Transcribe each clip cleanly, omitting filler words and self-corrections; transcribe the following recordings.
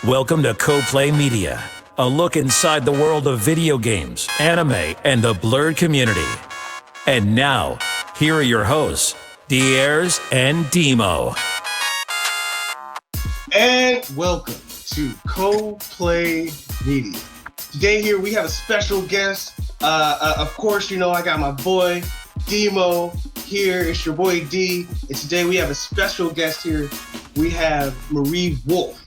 Welcome to Co-Play Media, a look inside the world of video games, anime, and the Blerd community. And now, here are your hosts, Diers and Demo. And welcome to Co-Play Media. Today here we have a special guest. Of course, you know I got my boy Demo here. It's your boy D. And today we have a special guest here. We have Marie Wolfe,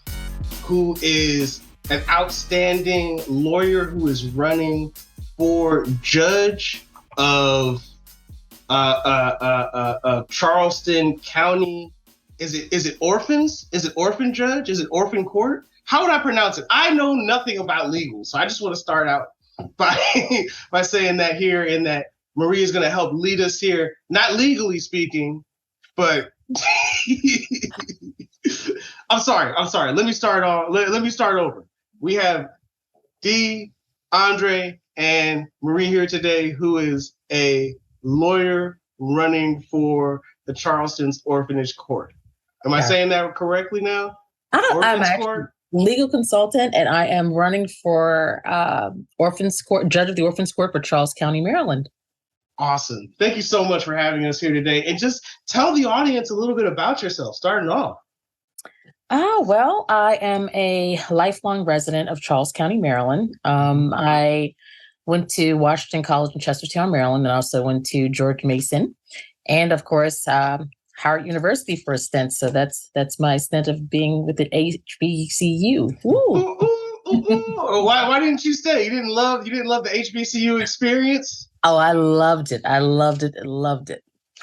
who is an outstanding lawyer who is running for judge of Charleston County. Is it orphans? Is it orphan judge? Is it orphan court? How would I pronounce it? I know nothing about legal, so I just want to start out by saying that here, and that Marie is going to help lead us here, not legally speaking, but I'm sorry. Let me start over. We have D, Andre, and Marie here today, who is a lawyer running for the Charleston's Orphanage Court. Am I saying that correctly now? I'm actually legal consultant, and I am running for Orphans Court, judge of the Orphans Court for Charles County, Maryland. Awesome. Thank you so much for having us here today. And just tell the audience a little bit about yourself, starting off. Well, I am a lifelong resident of Charles County, Maryland. I went to Washington College in Chestertown, Maryland, and also went to George Mason, and of course, Howard University for a stint. So that's my stint of being with the HBCU. Why didn't you stay? You didn't love the HBCU experience? Oh, I loved it.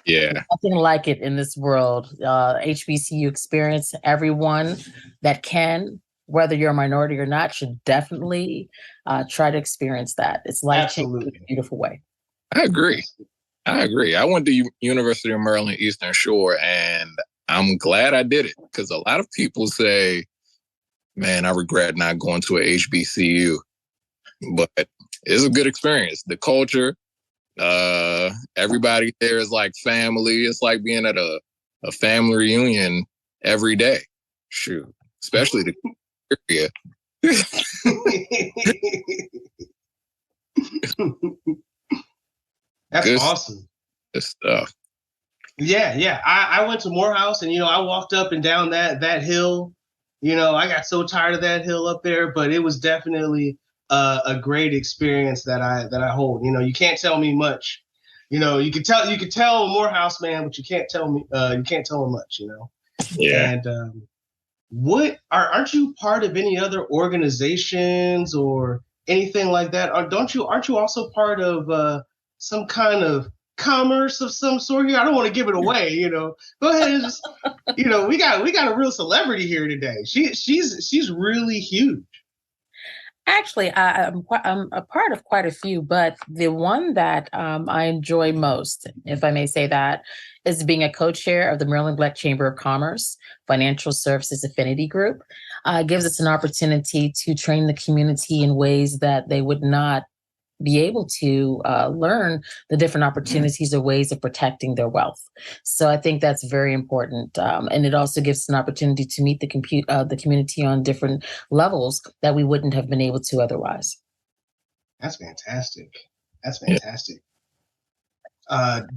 Yeah. There's nothing like it in this world. HBCU experience, everyone that can, whether you're a minority or not, should definitely try to experience that. It's life-changing in a beautiful way. I agree. I went to University of Maryland Eastern Shore, and I'm glad I did it, because a lot of people say, man, I regret not going to a HBCU. But it's a good experience. The culture, everybody there is like family. It's like being at a family reunion every day. Shoot, especially the area. That's good, awesome. Good stuff. Yeah. I went to Morehouse, and I walked up and down that hill. I got so tired of that hill up there, but it was definitely a great experience that I hold. You can't tell me much. You could tell Morehouse man, but you can't tell me much. Yeah. And aren't you part of any other organizations or anything like that? Or aren't you also part of some kind of commerce of some sort here? I don't want to give it away. Go ahead and just we got a real celebrity here today. She's really huge. Actually, I'm a part of quite a few, but the one that I enjoy most, if I may say that, is being a co-chair of the Maryland Black Chamber of Commerce Financial Services Affinity Group. Gives us an opportunity to train the community in ways that they would not be able to learn the different opportunities or ways of protecting their wealth. So I think that's very important. And it also gives an opportunity to meet the community on different levels that we wouldn't have been able to otherwise. That's fantastic.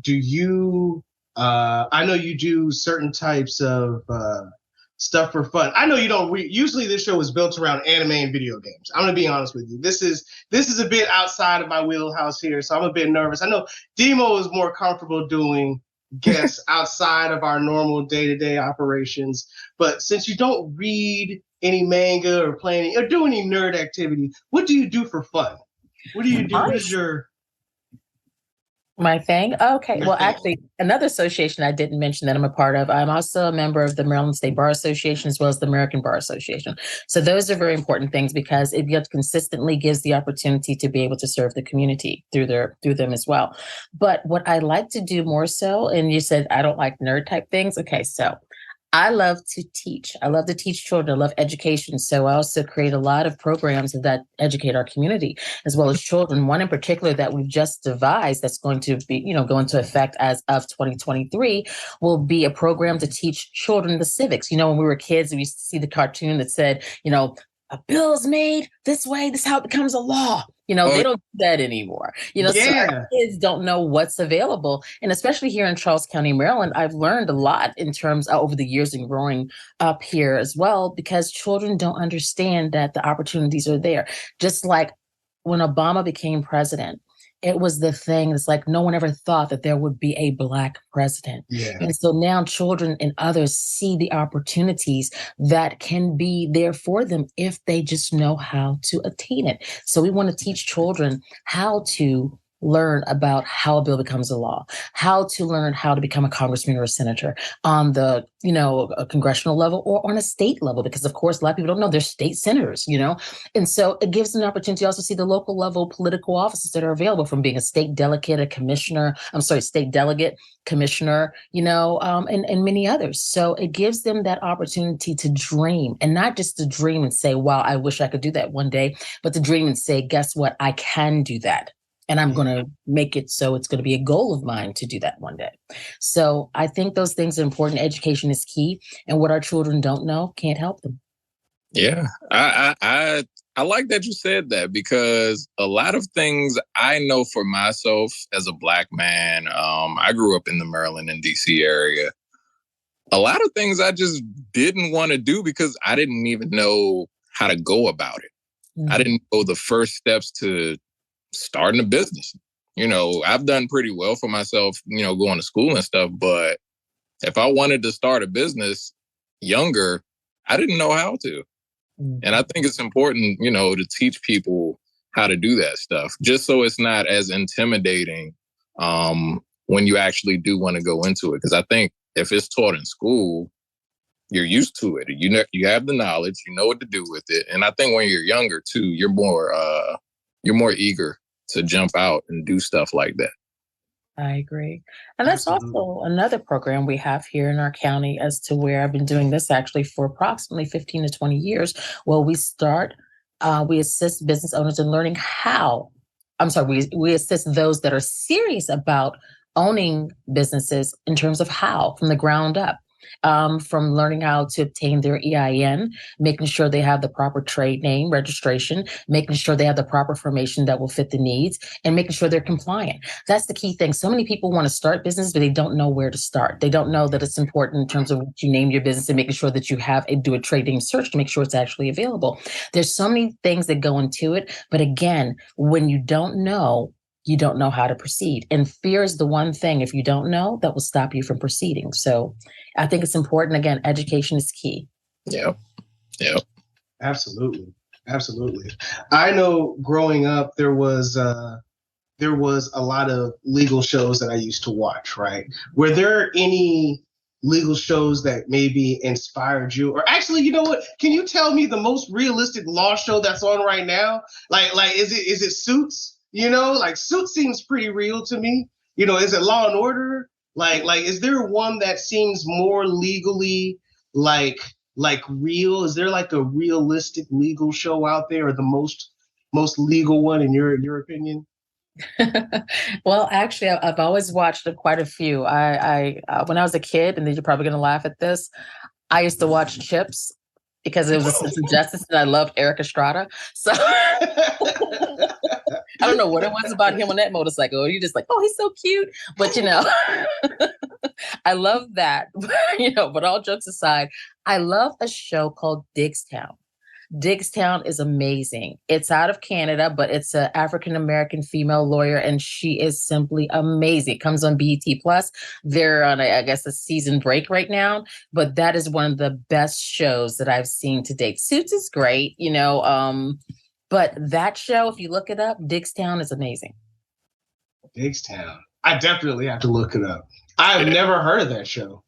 Do you, I know you do certain types of stuff for fun. I know you don't usually this show is built around anime and video games. I'm gonna be honest with you. This is a bit outside of my wheelhouse here, so I'm a bit nervous. I know Demo is more comfortable doing guests outside of our normal day-to-day operations, but since you don't read any manga or play any or do any nerd activity, what do you do for fun? What do you do? What is my thing? Okay. Well, actually, another association I didn't mention that I'm a part of, I'm also a member of the Maryland State Bar Association as well as the American Bar Association. So those are very important things, because it consistently gives the opportunity to be able to serve the community through them as well. But what I like to do more so, and you said I don't like nerd type things. Okay, so I love to teach. I love to teach children. I love education. So I also create a lot of programs that educate our community as well as children. One in particular that we've just devised that's going to be, go into effect as of 2023 will be a program to teach children the civics. When we were kids, we used to see the cartoon that said, a bill is made this way, this is how it becomes a law. They don't do that anymore. So our kids don't know what's available. And especially here in Charles County, Maryland, I've learned a lot in terms over the years and growing up here as well, because children don't understand that the opportunities are there. Just like when Obama became president, it was the thing. It's like no one ever thought that there would be a Black president. Yeah. And so now children and others see the opportunities that can be there for them if they just know how to attain it. So we want to teach children how to learn about how a bill becomes a law, how to learn how to become a congressman or a senator on the, a congressional level or on a state level, because of course, a lot of people don't know they're state senators, and so it gives them an opportunity to also see the local level political offices that are available, from being a state delegate, state delegate, commissioner, and many others. So it gives them that opportunity to dream, and not just to dream and say, wow, I wish I could do that one day, but to dream and say, guess what? I can do that. And I'm going to make it so it's going to be a goal of mine to do that one day. So I think those things are important. Education is key. And what our children don't know can't help them. Yeah, I like that you said that, because a lot of things I know for myself as a Black man, I grew up in the Maryland and DC area. A lot of things I just didn't want to do because I didn't even know how to go about it. Mm-hmm. I didn't know the first steps to starting a business. I've done pretty well for myself, going to school and stuff. But if I wanted to start a business younger, I didn't know how to. Mm-hmm. And I think it's important, to teach people how to do that stuff, just so it's not as intimidating when you actually do want to go into it. Because I think if it's taught in school, you're used to it. You have the knowledge, you know what to do with it. And I think when you're younger too, you're more eager to jump out and do stuff like that. I agree. And that's also another program we have here in our county, as to where I've been doing this actually for approximately 15 to 20 years. Well, we assist business owners in learning we assist those that are serious about owning businesses in terms of how, from the ground up. From learning how to obtain their EIN, making sure they have the proper trade name registration, making sure they have the proper information that will fit the needs, and making sure they're compliant. That's the key thing. So many people want to start business, but they don't know where to start. They don't know that it's important in terms of what you name your business and making sure that you do a trade name search to make sure it's actually available. There's so many things that go into it. But again, when you don't know, you don't know how to proceed. And fear is the one thing, if you don't know, that will stop you from proceeding. So I think it's important. Again, education is key. Yeah. Absolutely. I know growing up, there was a lot of legal shows that I used to watch, right? Were there any legal shows that maybe inspired you? Or actually, you know what? Can you tell me the most realistic law show that's on right now? Like is it Suits? Like Suits seems pretty real to me. Is it Law and Order? Like is there one that seems more legally like real? Is there like a realistic legal show out there, or the most legal one in your opinion? Well, actually, I've always watched quite a few. I when I was a kid, and then you're probably going to laugh at this, I used to watch Chips because it was a sense of justice, and I loved Eric Estrada. So I don't know what it was about him on that motorcycle. You're just like, oh, he's so cute. But, I love that. But all jokes aside, I love a show called Diggstown. Diggstown is amazing. It's out of Canada, but it's an African-American female lawyer, and she is simply amazing. It comes on BET Plus. They're on, a season break right now, but that is one of the best shows that I've seen to date. Suits is great, but that show, if you look it up, Diggstown is amazing. Diggstown. I definitely have to look it up. I've never heard of that show.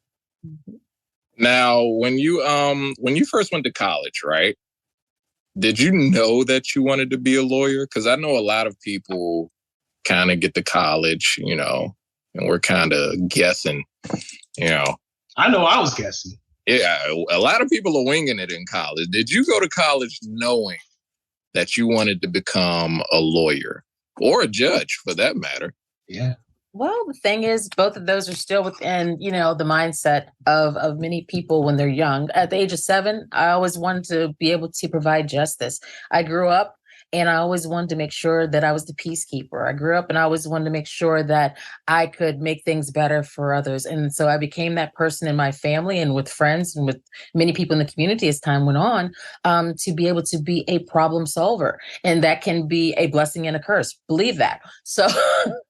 Now, when you first went to college, right? Did you know that you wanted to be a lawyer? Because I know a lot of people kind of get to college, and we're kind of guessing, I know I was guessing. Yeah, a lot of people are winging it in college. Did you go to college knowing that you wanted to become a lawyer or a judge, for that matter? Yeah. Well, the thing is, both of those are still within, the mindset of many people when they're young. At the age of 7, I always wanted to be able to provide justice. I grew up and I always wanted to make sure that I was the peacekeeper. I grew up and I always wanted to make sure that I could make things better for others. And so I became that person in my family and with friends and with many people in the community as time went on, to be able to be a problem solver. And that can be a blessing and a curse. Believe that. So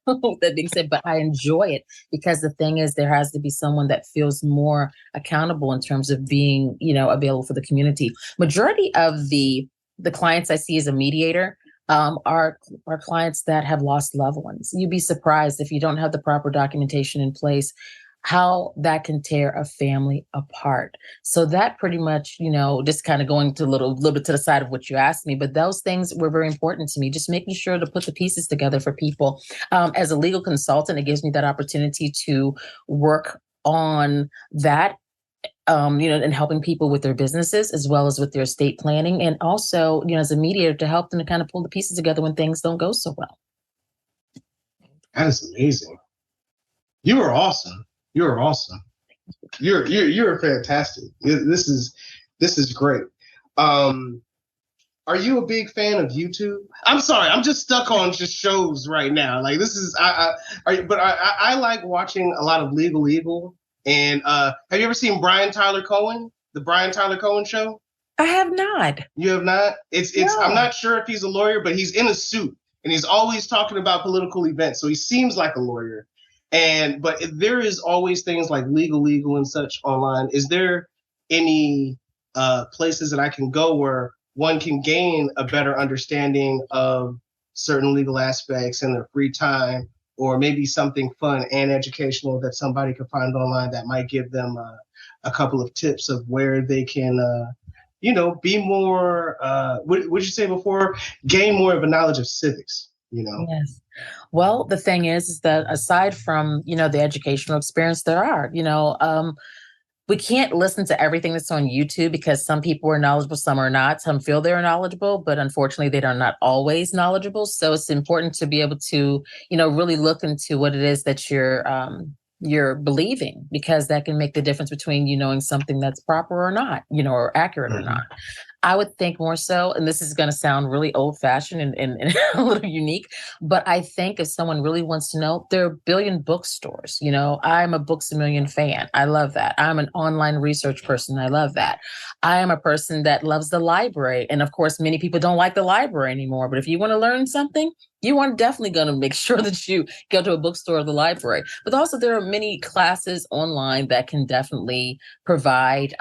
that being said, but I enjoy it because the thing is, there has to be someone that feels more accountable in terms of being, available for the community. Majority of the clients I see as a mediator are clients that have lost loved ones. You'd be surprised if you don't have the proper documentation in place, how that can tear a family apart. So that pretty much, just kind of going to a little bit to the side of what you asked me, but those things were very important to me, just making sure to put the pieces together for people. As a legal consultant, it gives me that opportunity to work on that, and helping people with their businesses as well as with their estate planning. And also, as a mediator to help them to kind of pull the pieces together when things don't go so well. That is amazing. You are awesome. You're awesome. You're fantastic. This is great. Are you a big fan of YouTube? I'm sorry, I'm just stuck on just shows right now. Like this is I like watching a lot of Legal Eagle. And have you ever seen Brian Tyler Cohen? The Brian Tyler Cohen show? I have not. You have not? It's No. I'm not sure if he's a lawyer, but he's in a suit and he's always talking about political events. So he seems like a lawyer. But there is always things like Legal and such online. Is there any places that I can go where one can gain a better understanding of certain legal aspects in their free time, or maybe something fun and educational that somebody could find online that might give them a couple of tips of where they can, be more, what you say before, gain more of a knowledge of civics, Yes. Well, the thing is that aside from, the educational experience, there are, we can't listen to everything that's on YouTube because some people are knowledgeable, some are not. Some feel they're knowledgeable, but unfortunately they are not always knowledgeable. So it's important to be able to, really look into what it is that you're believing, because that can make the difference between you knowing something that's proper or not, or accurate or not. I would think more so, and this is going to sound really old fashioned and a little unique, but I think if someone really wants to know, there are a billion bookstores. I'm a Books a Million fan. I love that. I'm an online research person. I love that. I am a person that loves the library. And of course, many people don't like the library anymore, but if you want to learn something, you are definitely going to make sure that you go to a bookstore or the library. But also there are many classes online that can definitely provide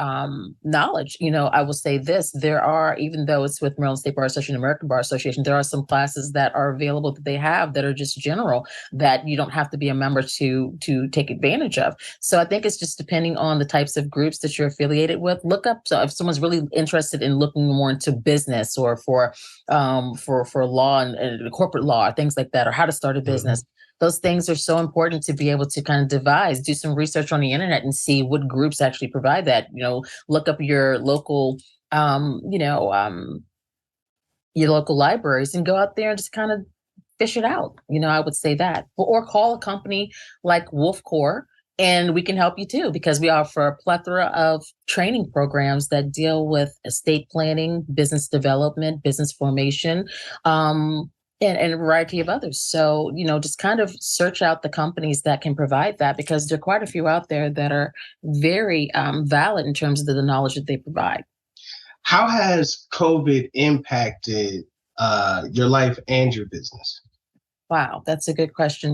knowledge. I will say this, there are, even though it's with Maryland State Bar Association, American Bar Association, there are some classes that are available that they have that are just general, that you don't have to be a member to take advantage of. So I think it's just depending on the types of groups that you're affiliated with. Look up, so if someone's really interested in looking more into business or for law and corporate law, things like that, or how to start a business. Those things are so important to be able to kind of do some research on the internet and see what groups actually provide that. Look up your local, your local libraries and go out there and just kind of fish it out. I would say that, or call a company like Wolfe, and we can help you too, because we offer a plethora of training programs that deal with estate planning, business development, business formation, and a variety of others. So, just kind of search out the companies that can provide that, because there are quite a few out there that are very valid in terms of the knowledge that they provide. How has COVID impacted your life and your business? Wow, that's a good question.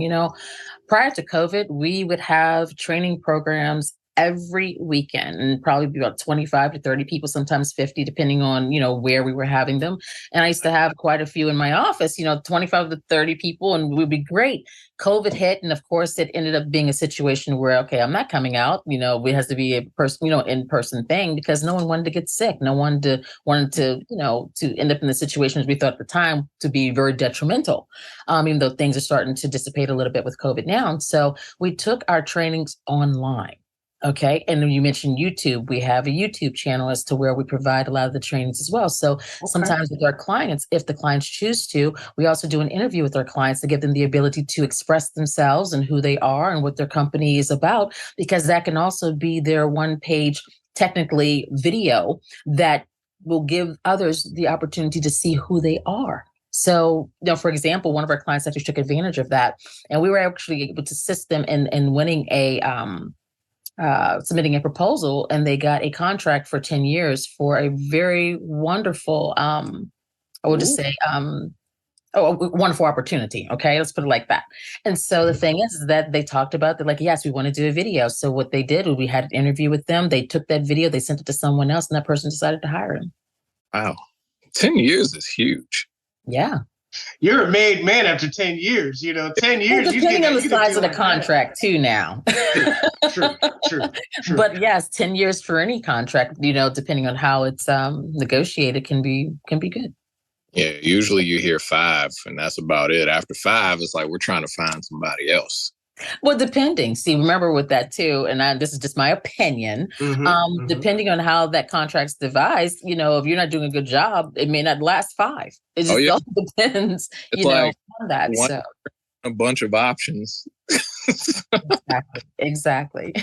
Prior to COVID, we would have training programs every weekend, and probably be about 25 to 30 people, sometimes 50, depending on, where we were having them. And I used to have quite a few in my office, 25 to 30 people, and it would be great. COVID hit. And of course, it ended up being a situation where, okay, I'm not coming out, it has to be a person, in-person thing, because no one wanted to get sick. No one wanted to, to end up in the situations we thought at the time to be very detrimental, even though things are starting to dissipate a little bit with COVID now. So we took our trainings online. Okay. And then you mentioned YouTube. We have a YouTube channel as to where we provide a lot of the trainings as well. So sometimes with our clients, if the clients choose to, we also do an interview with our clients to give them the ability to express themselves and who they are and what their company is about, because that can also be their one-page, technically, video that will give others the opportunity to see who they are. So, for example, one of our clients actually took advantage of that, and we were actually able to assist them in winning submitting a proposal, and they got a contract for 10 years for a very wonderful, I will just say, a wonderful opportunity. Okay, let's put it like that. And so the thing is that they talked about, they're like, yes, we want to do a video. So what they did was we had an interview with them. They took that video, they sent it to someone else, and that person decided to hire him. Wow. 10 years is huge. Yeah. You're a made man after 10 years, 10 years. Well, depending on the size of the contract too now. True. But yes, 10 years for any contract, depending on how it's negotiated can be good. Yeah, usually you hear 5 and that's about it. After 5, it's like we're trying to find somebody else. Well, depending. See, remember with that too, and this is just my opinion. Depending on how that contract's devised, if you're not doing a good job, it may not last 5. It just all depends, it's like on that. So a bunch of options. Exactly.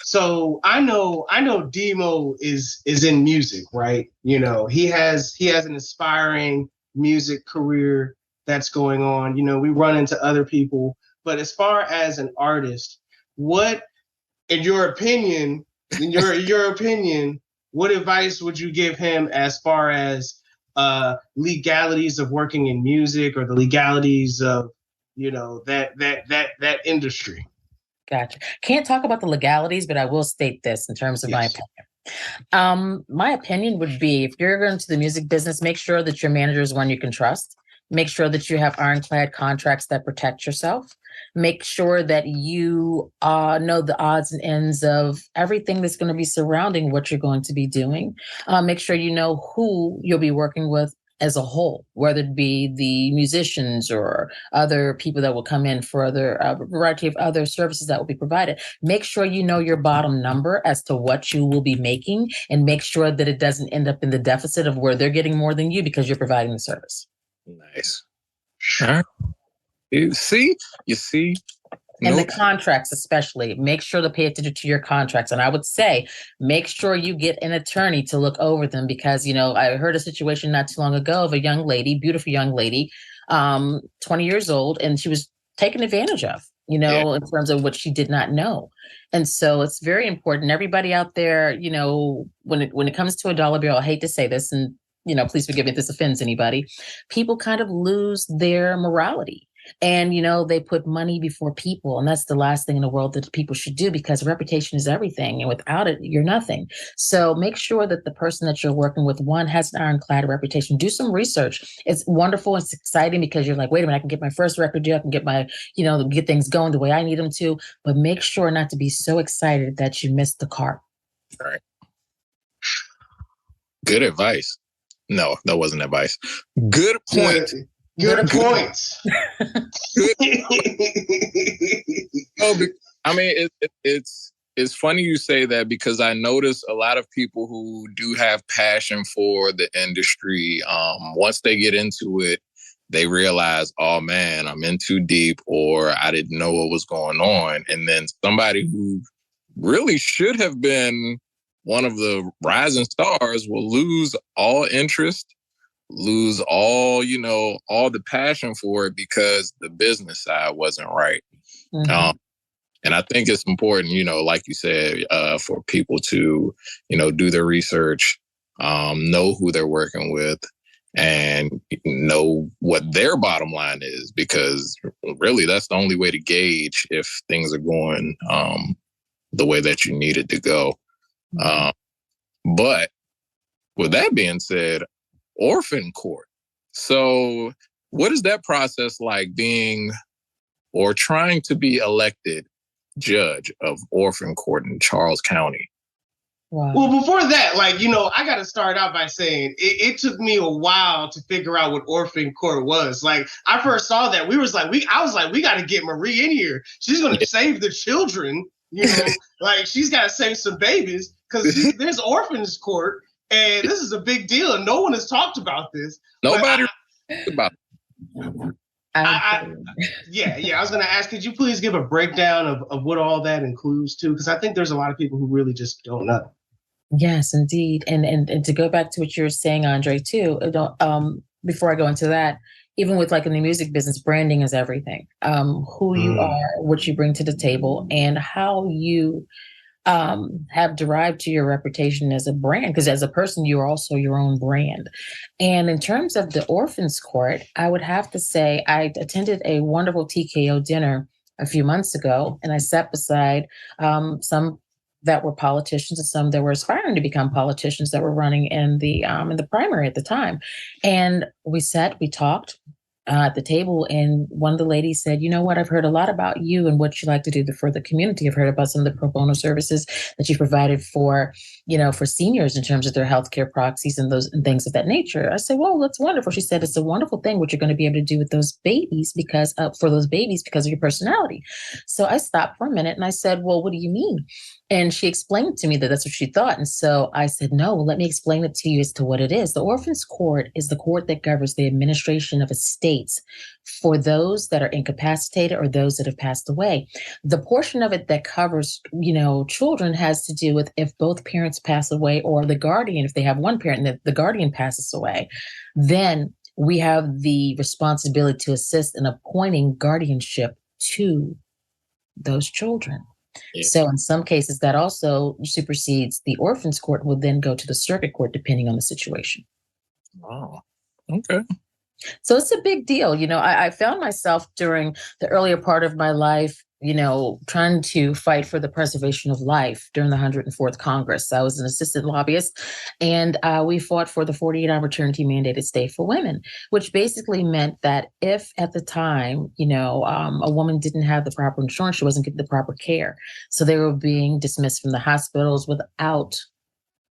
So I know Demo is in music, right? He has an inspiring music career that's going on. We run into other people. But as far as an artist, what, in your opinion, what advice would you give him as far as legalities of working in music, or the legalities of that industry? Gotcha. Can't talk about the legalities, but I will state this in terms of my opinion. My opinion would be, if you're going to the music business, make sure that your manager is one you can trust. Make sure that you have ironclad contracts that protect yourself. Make sure that you know the odds and ends of everything that's going to be surrounding what you're going to be doing. Make sure you know who you'll be working with as a whole, whether it be the musicians or other people that will come in for a variety of other services that will be provided. Make sure you know your bottom number as to what you will be making, and make sure that it doesn't end up in the deficit of where they're getting more than you because you're providing the service. Nice. Sure. You see? And the contracts, especially, make sure to pay attention to your contracts. And I would say, make sure you get an attorney to look over them, because, I heard a situation not too long ago of a young lady, beautiful young lady, 20 years old, and she was taken advantage of, in terms of what she did not know. And so it's very important. Everybody out there, when it comes to a dollar bill, I hate to say this, and please forgive me if this offends anybody, people kind of lose their morality. And, they put money before people. And that's the last thing in the world that people should do, because reputation is everything. And without it, you're nothing. So make sure that the person that you're working with, one, has an ironclad reputation. Do some research. It's wonderful. It's exciting because you're like, wait a minute, I can get my first record deal. I can get my, get things going the way I need them to. But make sure not to be so excited that you miss the cart. All right. Good advice. No, that wasn't advice. Good point. Good points. I mean, it's funny you say that, because I notice a lot of people who do have passion for the industry, once they get into it, they realize, oh man, I'm in too deep, or I didn't know what was going on. And then somebody who really should have been one of the rising stars will lose all interest, lose all the passion for it, because the business side wasn't right. Mm-hmm. And I think it's important, like you said, for people to, do their research, know who they're working with, and know what their bottom line is, because really that's the only way to gauge if things are going the way that you need it to go. But with that being said, orphan court. So what is that process like, being or trying to be elected judge of orphan court in Charles County? Wow. Well, before that, I got to start out by saying it took me a while to figure out what orphan court was. Like, I first saw that, I was like, we got to get Marie in here. She's going to save the children, You know, like she's got to save some babies because there's orphans court, and this is a big deal, and no one has talked about this. Nobody about I was going to ask, could you please give a breakdown of what all that includes too? Because I think there's a lot of people who really just don't know. Yes, indeed. And to go back to what you were saying, Andre, too, before I go into that, even with like in the music business, branding is everything. Who you are, what you bring to the table, and how you have derived to your reputation as a brand, because as a person, you're also your own brand. And in terms of the Orphans Court, I would have to say I attended a wonderful TKO dinner a few months ago, and I sat beside some that were politicians and some that were aspiring to become politicians that were running in the primary at the time. And we talked at the table, and one of the ladies said, you know what, I've heard a lot about you and what you like to do for the community. I've heard about some of the pro bono services that you provided for, for seniors in terms of their healthcare proxies and those and things of that nature. I said, well, that's wonderful. She said, it's a wonderful thing what you're going to be able to do with those babies because of your personality. So I stopped for a minute and I said, well, what do you mean? And she explained to me that that's what she thought. And so I said, no, let me explain it to you as to what it is. The Orphans Court is the court that governs the administration of estates for those that are incapacitated or those that have passed away. The portion of it that covers, children has to do with if both parents pass away or the guardian, if they have one parent and the guardian passes away, then we have the responsibility to assist in appointing guardianship to those children. Yeah. So in some cases that also supersedes the Orphans Court, will then go to the circuit court depending on the situation. Wow. Okay. So it's a big deal. I found myself during the earlier part of my life, trying to fight for the preservation of life during the 104th Congress. I was an assistant lobbyist, and we fought for the 48-hour maternity mandated stay for women, which basically meant that if at the time, a woman didn't have the proper insurance, she wasn't getting the proper care. So they were being dismissed from the hospitals without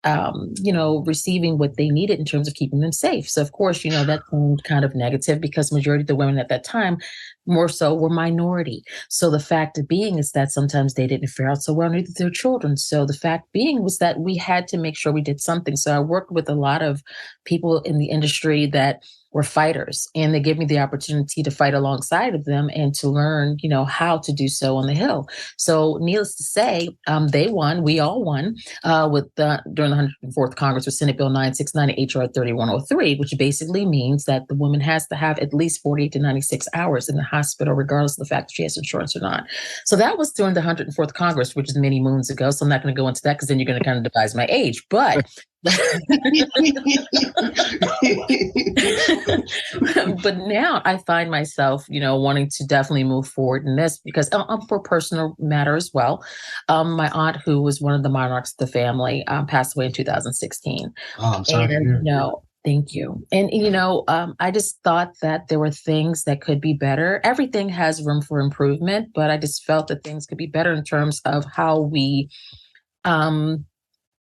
receiving what they needed in terms of keeping them safe. So of course, that seemed kind of negative because majority of the women at that time more so were minority. So the fact of being is that sometimes they didn't fare out so well with their children. So the fact being was that we had to make sure we did something. So I worked with a lot of people in the industry that were fighters, and they gave me the opportunity to fight alongside of them and to learn, how to do so on the Hill. So needless to say, they won. We all won during the 104th Congress with Senate Bill 969 and HR 3103, which basically means that the woman has to have at least 48 to 96 hours in the hospital, regardless of the fact that she has insurance or not. So that was during the 104th Congress, which is many moons ago. So I'm not going to go into that because then you're going to kind of devise my age. But but now I find myself, wanting to definitely move forward in this because for a personal matter as well. My aunt, who was one of the monarchs of the family, passed away in 2016. Oh, I'm sorry. Thank you. And, I just thought that there were things that could be better. Everything has room for improvement, but I just felt that things could be better in terms of how we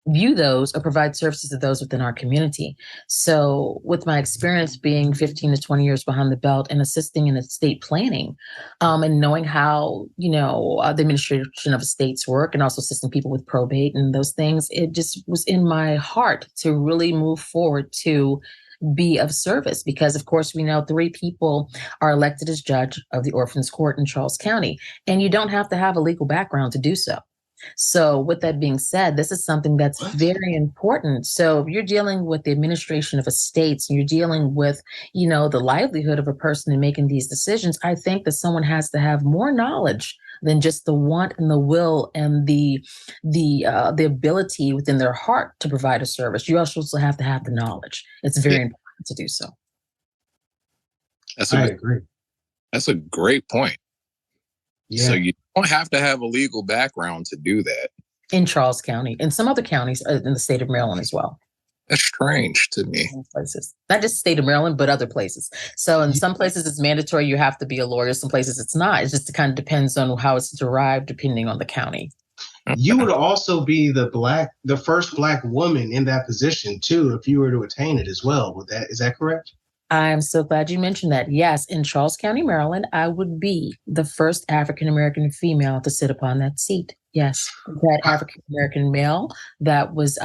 view those or provide services to those within our community. So with my experience being 15 to 20 years behind the belt and assisting in estate planning and knowing how, the administration of estates work and also assisting people with probate and those things, it just was in my heart to really move forward to be of service because, of course, we know 3 people are elected as judge of the Orphans Court in Charles County, and you don't have to have a legal background to do so. So with that being said, this is something that's very important. So if you're dealing with the administration of estates and you're dealing with, the livelihood of a person in making these decisions, I think that someone has to have more knowledge than just the want and the will and the ability within their heart to provide a service. You also have to have the knowledge. It's very important to do so. I agree. That's a great point. Yeah. So you don't have to have a legal background to do that. In Charles County and some other counties in the state of Maryland as well. That's strange to me. Places, not just state of Maryland, but other places. So in some places it's mandatory you have to be a lawyer. Some places it's not. It just kind of depends on how it's derived depending on the county. You would also be the first Black woman in that position too, if you were to attain it as well. Is that correct? I'm so glad you mentioned that. Yes, in Charles County, Maryland, I would be the first African American female to sit upon that seat. Yes, that African American male that was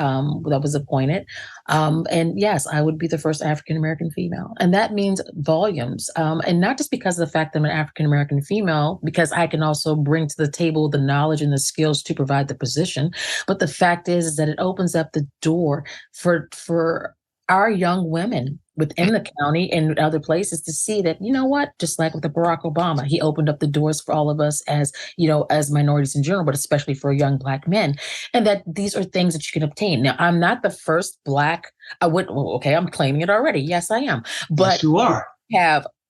appointed, and yes, I would be the first African American female, and that means volumes. And not just because of the fact that I'm an African American female, because I can also bring to the table the knowledge and the skills to provide the position, but the fact is that it opens up the door for our young women within the county and other places to see that, you know what, just like with the Barack Obama, he opened up the doors for all of us as, as minorities in general, but especially for young Black men. And that these are things that you can obtain. Now, I'm not the first Black, I'm claiming it already. Yes, I am. But yes, you are.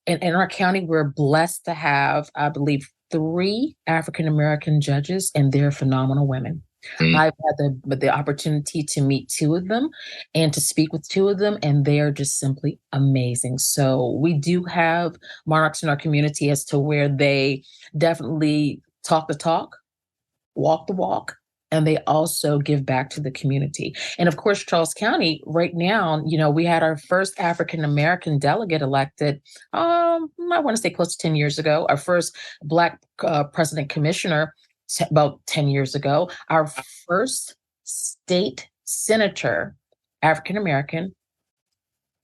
In our county, we're blessed to have, I believe, 3 African-American judges, and they're phenomenal women. I've had the opportunity to meet 2 of them and to speak with 2 of them, and they are just simply amazing. So we do have monarchs in our community as to where they definitely talk the talk, walk the walk, and they also give back to the community. And of course, Charles County right now, we had our first African-American delegate elected, I want to say close to 10 years ago, our first Black president commissioner about 10 years ago, our first state senator, African-American,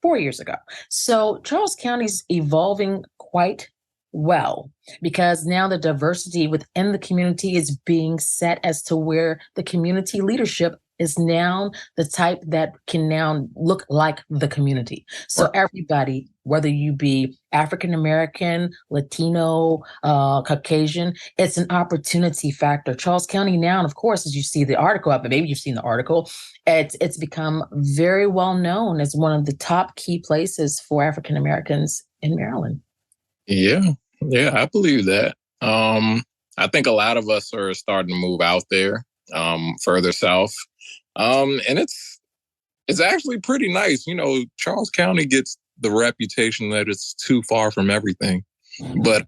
4 years ago. So Charles County's evolving quite well because now the diversity within the community is being set as to where the community leadership is now the type that can now look like the community. So everybody, whether you be African-American, Latino, Caucasian, it's an opportunity factor. Charles County now, and of course, as you see the article, but maybe you've seen the article, it's become very well known as one of the top key places for African-Americans in Maryland. Yeah, I believe that. I think a lot of us are starting to move out there, further south. And it's actually pretty nice. Charles County gets the reputation that it's too far from everything. But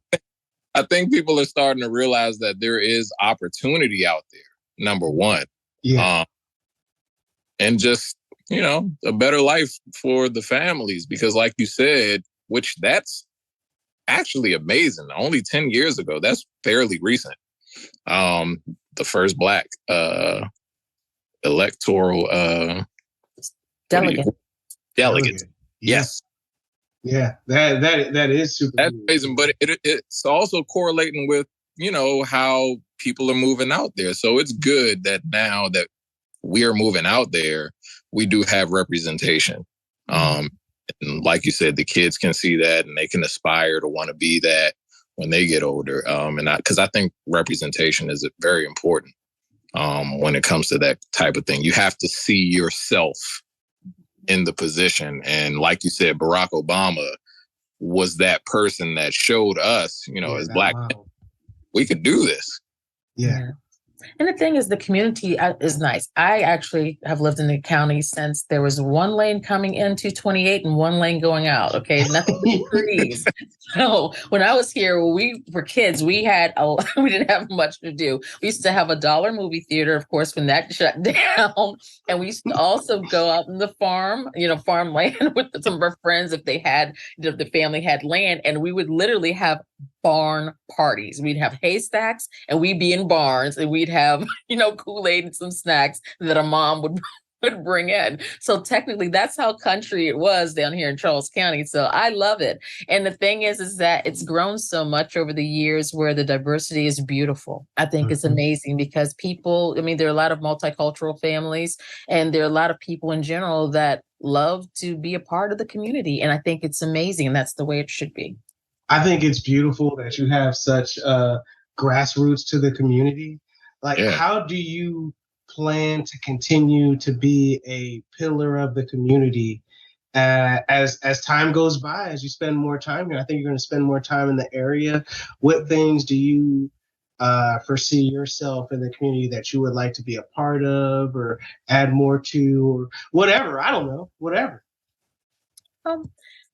I think people are starting to realize that there is opportunity out there, number one. Yeah. And just, a better life for the families. Because like you said, which that's actually amazing. Only 10 years ago, that's fairly recent. The first Black electoral delegate. Yes. Yeah, that is super. That's amazing, but it's also correlating with how people are moving out there. So it's good that now that we are moving out there, we do have representation. And like you said, the kids can see that and they can aspire to want to be that when they get older. Because I think representation is very important. When it comes to that type of thing, you have to see yourself in the position. And like you said, Barack Obama was that person that showed us, as Black men, we could do this. Yeah. And the thing is, the community is nice. I actually have lived in the county since there was 1 lane coming into 28 and 1 lane going out. Okay, nothing but trees. So when I was here, when we were kids, we didn't have much to do. We used to have a dollar movie theater, of course, when that shut down, and we used to also go out in the farmland with some of our friends if they had, the family had land, and we would literally have barn parties. We'd have haystacks and we'd be in barns and we'd have, Kool-Aid and some snacks that a mom would bring in. So technically that's how country it was down here in Charles County. So I love it. And the thing is that it's grown so much over the years where the diversity is beautiful. I think it's amazing because people, there are a lot of multicultural families and there are a lot of people in general that love to be a part of the community. And I think it's amazing. And that's the way it should be. I think it's beautiful that you have such grassroots to the community. How do you plan to continue to be a pillar of the community as time goes by, as you spend more time here? I think you're going to spend more time in the area. What things do you foresee yourself in the community that you would like to be a part of or add more to or whatever? I don't know, whatever.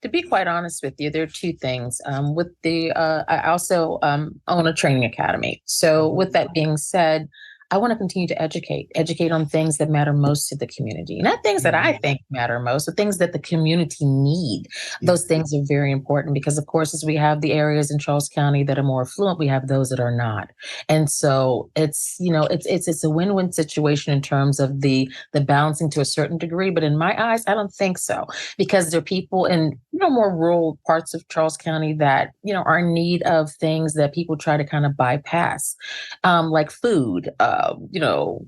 To be quite honest with you, there are 2 things. I also own a training academy. So with that being said, I want to continue to educate on things that matter most to the community. Not things that I think matter most, but things that the community need. Those things are very important because, of course, as we have the areas in Charles County that are more affluent, we have those that are not. And so it's, it's a win-win situation in terms of the balancing to a certain degree. But in my eyes, I don't think so, because there are people in, more rural parts of Charles County that, are in need of things that people try to kind of bypass, like food,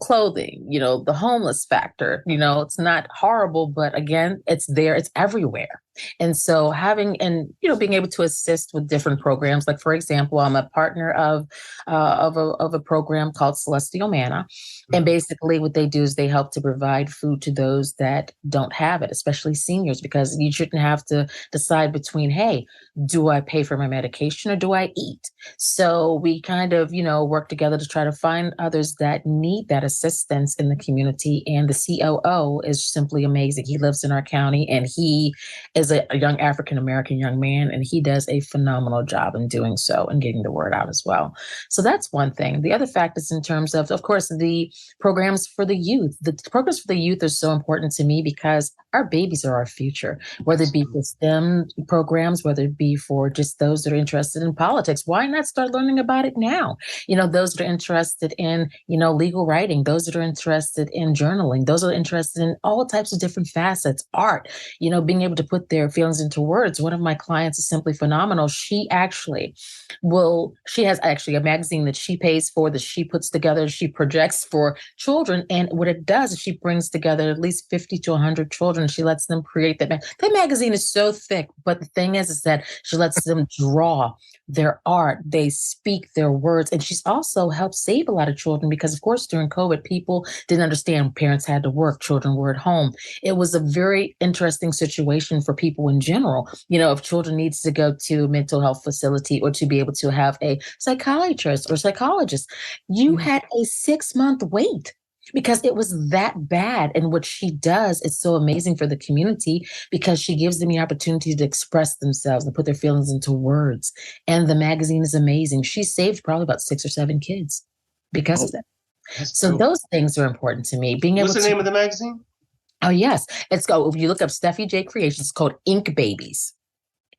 clothing, the homeless factor. It's not horrible, but again, it's there, it's everywhere. And so being able to assist with different programs, like, for example, I'm a partner of a program called Celestial Manna. And basically what they do is they help to provide food to those that don't have it, especially seniors, because you shouldn't have to decide between, hey, do I pay for my medication or do I eat? So we kind of, work together to try to find others that need that assistance in the community. And the COO is simply amazing. He lives in our county, and he is a young African-American young man, and he does a phenomenal job in doing so and getting the word out as well. So that's one thing. The other fact is in terms of course, the programs for the youth. The programs for the youth are so important to me because our babies are our future, whether it be for STEM programs, whether it be for just those that are interested in politics. Why not start learning about it now? Those that are interested in, legal writing, those that are interested in journaling, those that are interested in all types of different facets, art, being able to put their feelings into words. One of my clients is simply phenomenal. She has actually a magazine that she pays for, that she puts together, she projects for children. And what it does is she brings together at least 50 to 100 children. She lets them create that. That magazine is so thick, but the thing is that she lets them draw their art. They speak their words. And she's also helped save a lot of children because, of course, during COVID, people didn't understand. Parents had to work. Children were at home. It was a very interesting situation for people in general. If children needs to go to a mental health facility or to be able to have a psychiatrist or psychologist, you had a 6-month wait because it was that bad. And what she does is so amazing for the community because she gives them the opportunity to express themselves and put their feelings into words. And the magazine is amazing. She saved probably about 6 or 7 kids because of that. So cool. Those things are important to me. What's the name of the magazine? Oh, yes. If you look up Steffi J Creations, it's called Ink Babies.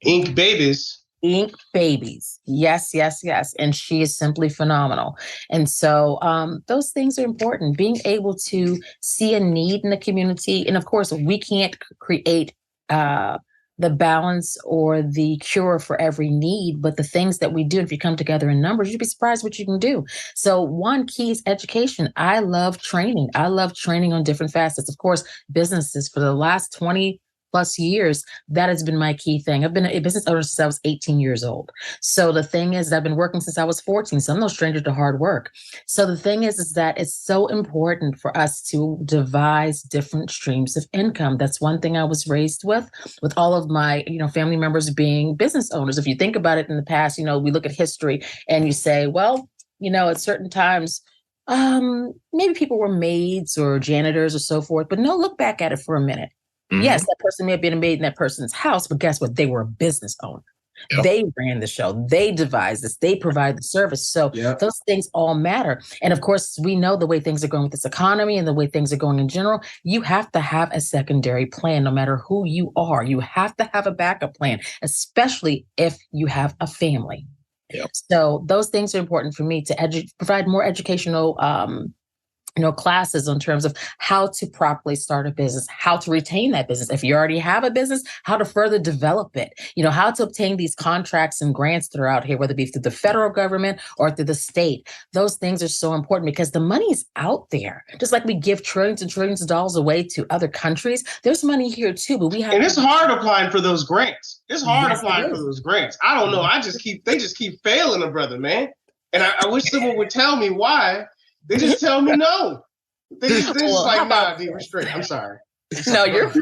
Ink Babies? Ink Babies. Yes, yes, yes. And she is simply phenomenal. And so those things are important. Being able to see a need in the community. And of course, we can't create the balance or the cure for every need, but the things that we do, if you come together in numbers, you'd be surprised what you can do. So one key is education. I love training. I love training on different facets. Of course, businesses for the last 20 plus years, that has been my key thing. I've been a business owner since I was 18 years old. So the thing is, I've been working since I was 14. So I'm no stranger to hard work. So the thing is that it's so important for us to devise different streams of income. That's one thing I was raised with all of my, family members being business owners. If you think about it in the past, we look at history and you say, well, at certain times, maybe people were maids or janitors or so forth, but no, look back at it for a minute. Mm-hmm. Yes, that person may have been a maid in that person's house, but guess what? They were a business owner. Yep. They ran the show. They devised this. They provide the service. So Those things all matter. And of course, we know the way things are going with this economy and the way things are going in general. You have to have a secondary plan, no matter who you are. You have to have a backup plan, especially if you have a family. Yep. So those things are important for me to provide more educational classes in terms of how to properly start a business, how to retain that business. If you already have a business, how to further develop it, how to obtain these contracts and grants that are out here, whether it be through the federal government or through the state. Those things are so important because the money is out there. Just like we give trillions and trillions of dollars away to other countries, there's money here too, but we have. And it's hard applying for those grants. It's hard applying for those grants. I don't know. They just keep failing a brother, man. And I wish someone would tell me why. They just tell me no. They just like, nah, D, we're straight. I'm sorry. No, you're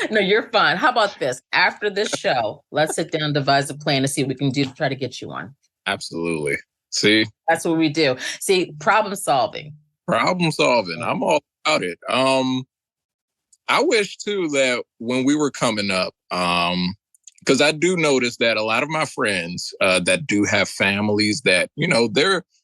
no, you're fine. How about this? After this show, let's sit down and devise a plan to see what we can do to try to get you on. Absolutely. See? That's what we do. See, problem solving. Problem solving. I'm all about it. I wish too that when we were coming up, because I do notice that a lot of my friends that do have families that,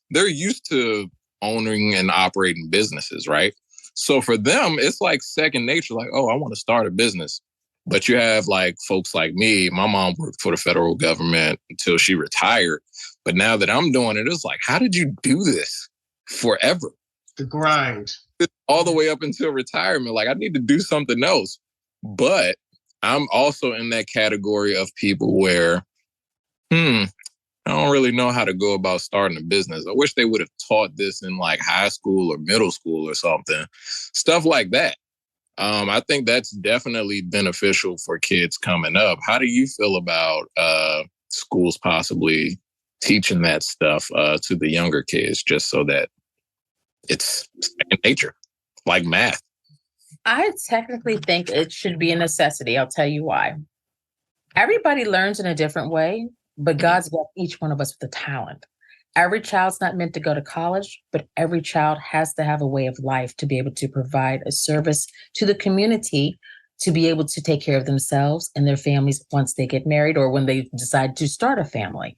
they're used to owning and operating businesses, right? So for them, it's like second nature, like, oh, I want to start a business. But you have like folks like me, my mom worked for the federal government until she retired. But now that I'm doing it, it's like, how did you do this forever? The grind. All the way up until retirement. Like, I need to do something else. But I'm also in that category of people where, I don't really know how to go about starting a business. I wish they would have taught this in like high school or middle school or something. Stuff like that. I think that's definitely beneficial for kids coming up. How do you feel about schools possibly teaching that stuff to the younger kids just so that it's second nature, like math? I technically think it should be a necessity. I'll tell you why. Everybody learns in a different way, but God's blessed each one of us with a talent. Every child's not meant to go to college, but every child has to have a way of life to be able to provide a service to the community, to be able to take care of themselves and their families once they get married or when they decide to start a family.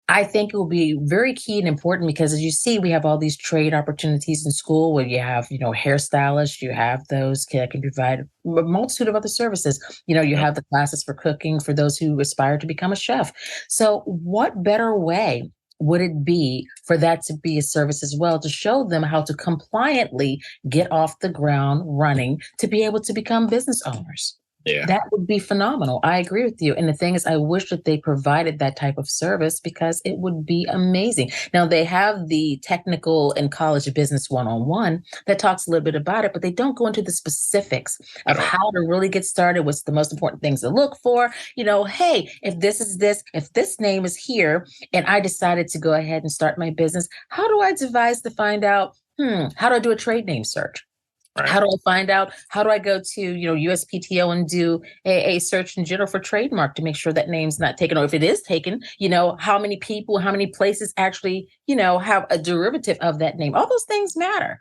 I think it will be very key and important because, as you see, we have all these trade opportunities in school where you have, hairstylists, you have those that can provide a multitude of other services. You have the classes for cooking for those who aspire to become a chef. So what better way would it be for that to be a service as well, to show them how to compliantly get off the ground running to be able to become business owners? Yeah. That would be phenomenal. I agree with you. And the thing is, I wish that they provided that type of service because it would be amazing. Now, they have the technical and college business one-on-one that talks a little bit about it, but they don't go into the specifics of how to really get started, what's the most important things to look for. Hey, if this is this, if this name is here, and I decided to go ahead and start my business, how do I devise to find out, how do I do a trade name search? Right. How do I find out? How do I go to, USPTO and do a search in general for trademark to make sure that name's not taken? Or if it is taken, how many people, how many places actually, have a derivative of that name? All those things matter,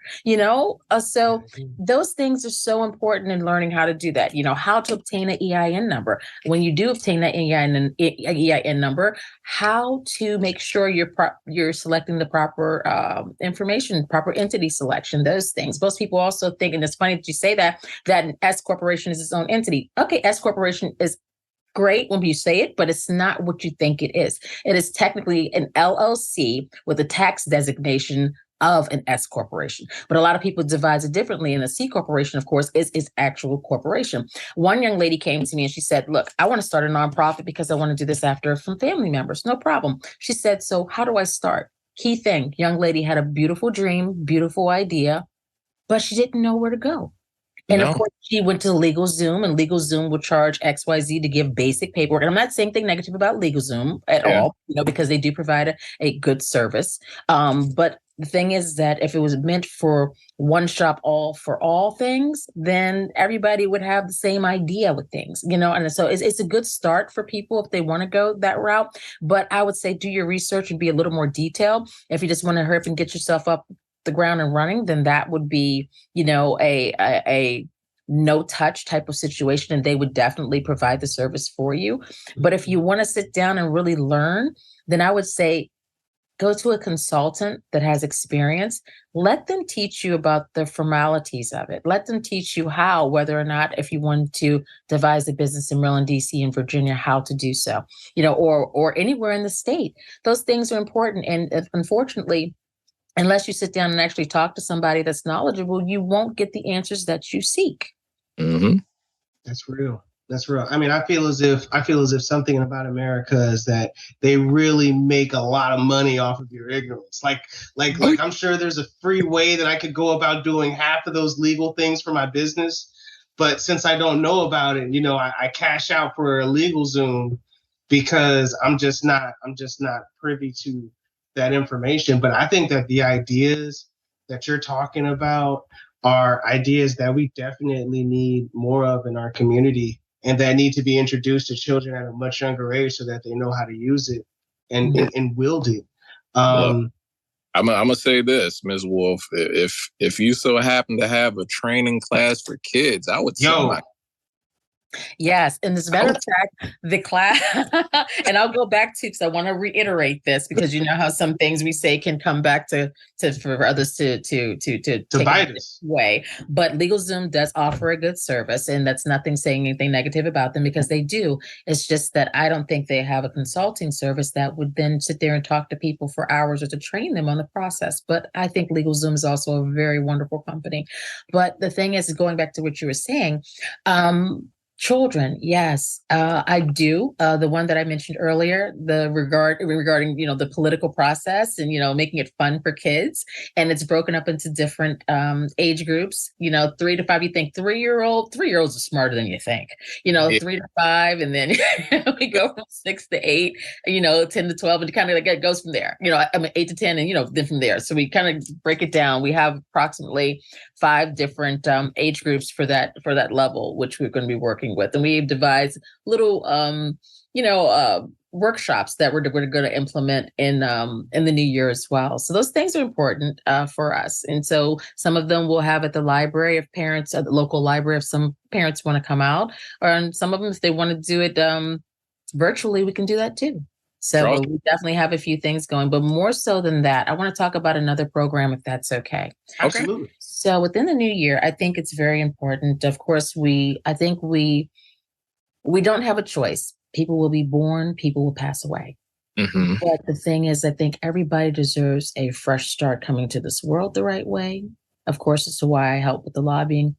so those things are so important in learning how to do that. How to obtain an EIN number. When you do obtain that EIN number, how to make sure you're selecting the proper information, proper entity selection, those things. Most people also think, and it's funny that you say that an S corporation is its own entity. Okay, S corporation is great when you say it, but it's not what you think it is. It is technically an LLC with a tax designation of an S corporation. But a lot of people divide it differently. And a C corporation, of course, is its actual corporation. One young lady came to me and she said, look, I want to start a nonprofit because I want to do this after some family members. No problem. She said, so how do I start? Key thing, young lady had a beautiful dream, beautiful idea, but she didn't know where to go. And of course, she went to LegalZoom, and LegalZoom will charge XYZ to give basic paperwork. And I'm not saying anything negative about LegalZoom at all, because they do provide a good service. But the thing is that if it was meant for one shop all for all things, then everybody would have the same idea with things, and so it's a good start for people if they want to go that route. But I would say do your research and be a little more detailed. If you just want to hurry up and get yourself up the ground and running, then that would be, a no touch type of situation, and they would definitely provide the service for you. But if you want to sit down and really learn, then I would say go to a consultant that has experience. Let them teach you about the formalities of it. Let them teach you how, whether or not, if you want to devise a business in Maryland, DC, and Virginia, how to do so, or anywhere in the state. Those things are important. And unfortunately, unless you sit down and actually talk to somebody that's knowledgeable, you won't get the answers that you seek. Mm-hmm. That's real. That's real. I mean, I feel as if something about America is that they really make a lot of money off of your ignorance. Like I'm sure there's a free way that I could go about doing half of those legal things for my business. But since I don't know about it, I cash out for a LegalZoom because I'm just not privy to that information. But I think that the ideas that you're talking about are ideas that we definitely need more of in our community, and that need to be introduced to children at a much younger age so that they know how to use it and wield it. I'm gonna say this, Ms. Wolfe. If you so happen to have a training class for kids, I would Yes, and as a matter of fact, the class, and I'll go back to because I want to reiterate this because you know how some things we say can come back to for others to take bite it us. away. But LegalZoom does offer a good service, and that's nothing saying anything negative about them because they do. It's just that I don't think they have a consulting service that would then sit there and talk to people for hours or to train them on the process. But I think LegalZoom is also a very wonderful company. But the thing is, going back to what you were saying. Children, yes, I do. The one that I mentioned earlier, regarding the political process and making it fun for kids, and it's broken up into different age groups. 3 to 5. You think 3-year-olds are smarter than you think. Yeah. 3 to 5, and then we go from 6 to 8. 10 to 12, and it kind of like it goes from there. 8 to 10, and then from there. So we kind of break it down. We have approximately 5 different age groups for that level, which we're going to be working with, and we've devised little workshops that we're going to implement in the new year as well. So those things are important for us, and so some of them we'll have at the library if parents at the local library if some parents want to come out, or some of them if they want to do it virtually, we can do that too. So we definitely have a few things going, but more so than that, I want to talk about another program if that's okay. Absolutely. So within the new year, I think it's very important. Of course, we don't have a choice. People will be born, people will pass away. Mm-hmm. But the thing is, I think everybody deserves a fresh start coming to this world the right way. Of course, it's why I helped with the lobbying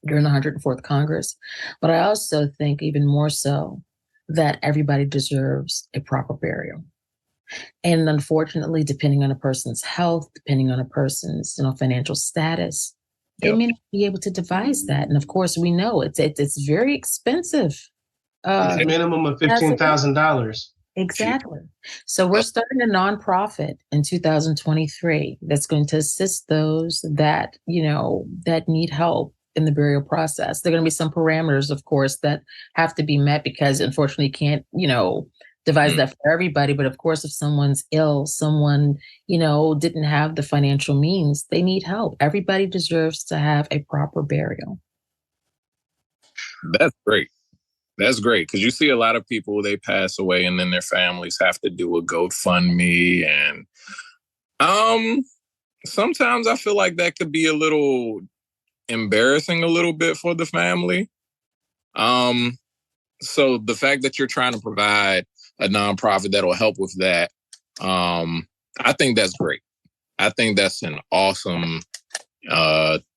during the 104th Congress. But I also think even more so that everybody deserves a proper burial. And unfortunately, depending on a person's health, depending on a person's financial status, they may not be able to devise that. And of course, we know it's very expensive. It's a minimum of $15,000. Exactly. So we're starting a nonprofit in 2023 that's going to assist those that that need help in the burial process. There are going to be some parameters, of course, that have to be met because unfortunately you can't, devise that for everybody. But of course, if someone's ill, someone, didn't have the financial means, they need help. Everybody deserves to have a proper burial. That's great. That's great because you see a lot of people, they pass away and then their families have to do a GoFundMe. And sometimes I feel like that could be a little embarrassing a little bit for the family. So the fact that you're trying to provide a nonprofit that'll help with that, I think that's great. I think that's an awesome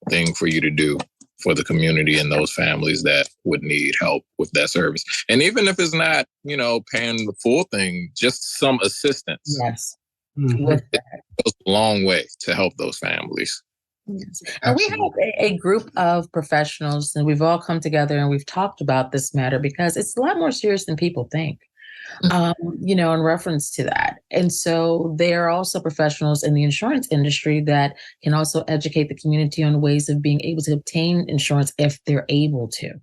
thing for you to do for the community and those families that would need help with that service. And even if it's not, paying the full thing, just some assistance. Yes. Mm-hmm. With it goes a long way to help those families. Yes. And we have a group of professionals, and we've all come together and we've talked about this matter because it's a lot more serious than people think, in reference to that. And so they are also professionals in the insurance industry that can also educate the community on ways of being able to obtain insurance if they're able to.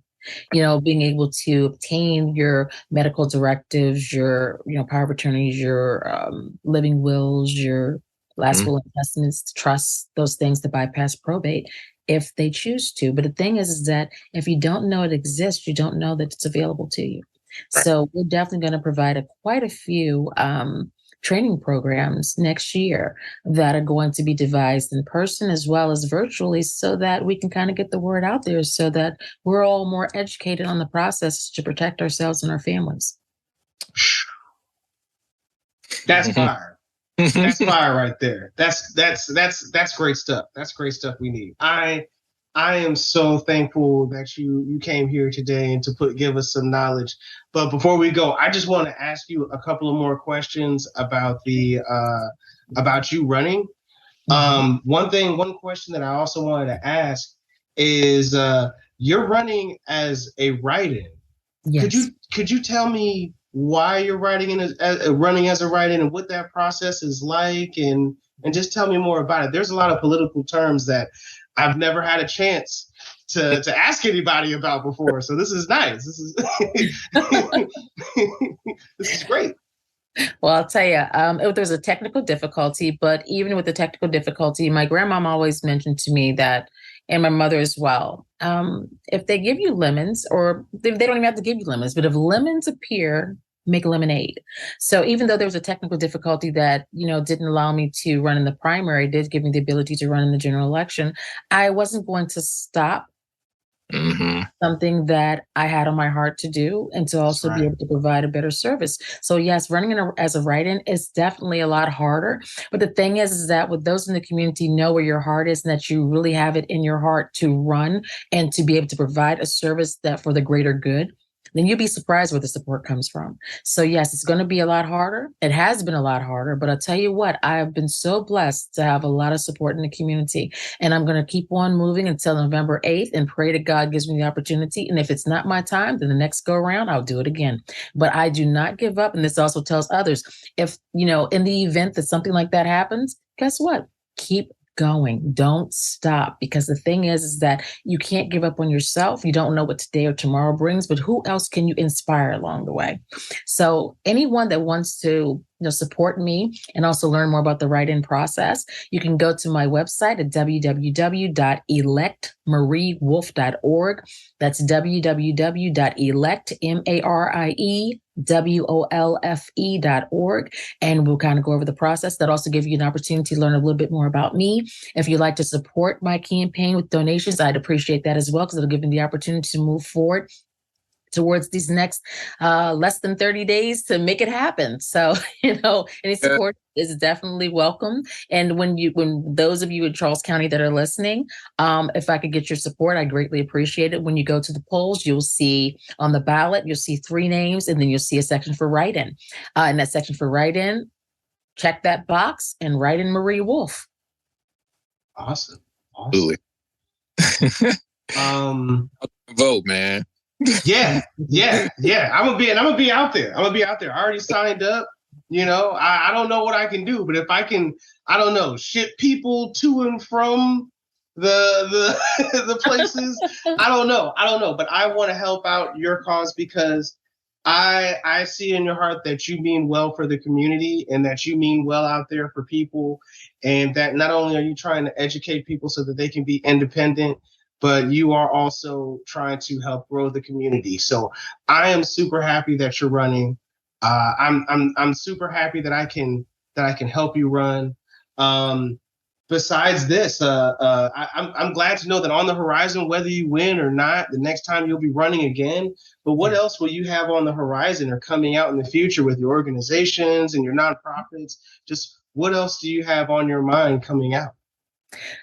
Being able to obtain your medical directives, your, power of attorneys, your living wills, your last will and testaments, trusts, those things to bypass probate if they choose to. But the thing is that if you don't know it exists, you don't know that it's available to you. Right. So we're definitely going to provide quite a few training programs next year that are going to be devised in person as well as virtually so that we can kind of get the word out there so that we're all more educated on the process to protect ourselves and our families. That's fire. That's fire right there. That's great stuff. That's great stuff we need. I am so thankful that you came here today and to give us some knowledge. But before we go, I just want to ask you a couple of more questions about about you running. One question that I also wanted to ask is you're running as a write-in. Yes. Could you tell me why you're running as a write-in and what that process is like, and just tell me more about it. There's a lot of political terms that I've never had a chance to ask anybody about before, so this is nice. This is this is great. Well, I'll tell you, there's a technical difficulty, but even with the technical difficulty, my grandmom always mentioned to me that and my mother as well. If they give you lemons, or they don't even have to give you lemons, but if lemons appear, make lemonade. So even though there was a technical difficulty that, didn't allow me to run in the primary, did give me the ability to run in the general election, I wasn't going to stop something that I had on my heart to do, and to also be able to provide a better service. So yes, running as a write-in is definitely a lot harder. But the thing is that with those in the community know where your heart is, and that you really have it in your heart to run and to be able to provide a service that for the greater good, then you'll be surprised where the support comes from. So yes, it's going to be a lot harder. It has been a lot harder, but I'll tell you what, I have been so blessed to have a lot of support in the community, and I'm going to keep on moving until November 8th and pray to God gives me the opportunity. And if it's not my time, then the next go around, I'll do it again. But I do not give up. And this also tells others, if, in the event that something like that happens, guess what? Keep going. Don't stop, because the thing is that you can't give up on yourself. You don't know what today or tomorrow brings, but who else can you inspire along the way? So anyone that wants to support me and also learn more about the write-in process, you can go to my website at www.electmariewolfe.org. That's www.electmariewolfe.org. And we'll kind of go over the process. That also gives you an opportunity to learn a little bit more about me. If you'd like to support my campaign with donations, I'd appreciate that as well, because it'll give me the opportunity to move forward towards these next less than 30 days to make it happen. So, any support is definitely welcome. And when those of you in Charles County that are listening, if I could get your support, I greatly appreciate it. When you go to the polls, you'll see on the ballot, you'll see 3 names, and then you'll see a section for write-in. In that section for write-in, check that box and write in Marie Wolfe. Awesome. Absolutely. Vote, man. Yeah. I'm gonna be out there. I already signed up. I don't know what I can do, but if I can, I don't know, ship people to and from the the places. I don't know, but I want to help out your cause, because I see in your heart that you mean well for the community, and that you mean well out there for people, and that not only are you trying to educate people so that they can be independent, but you are also trying to help grow the community. So I am super happy that you're running. I'm super happy that I can help you run. Besides this, I'm glad to know that on the horizon, whether you win or not, the next time you'll be running again. But what else will you have on the horizon or coming out in the future with your organizations and your nonprofits? Just what else do you have on your mind coming out?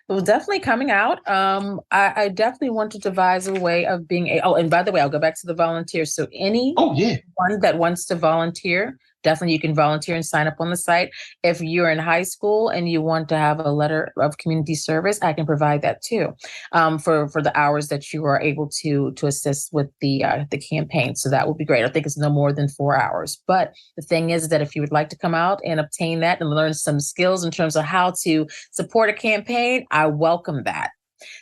Well, definitely coming out. I definitely want to devise a way of being and by the way, I'll go back to the volunteers. So anyone that wants to volunteer, definitely you can volunteer and sign up on the site. If you're in high school and you want to have a letter of community service, I can provide that too, for the hours that you are able to assist with the campaign. So that would be great. I think it's no more than 4 hours. But the thing is that if you would like to come out and obtain that and learn some skills in terms of how to support a campaign, I welcome that.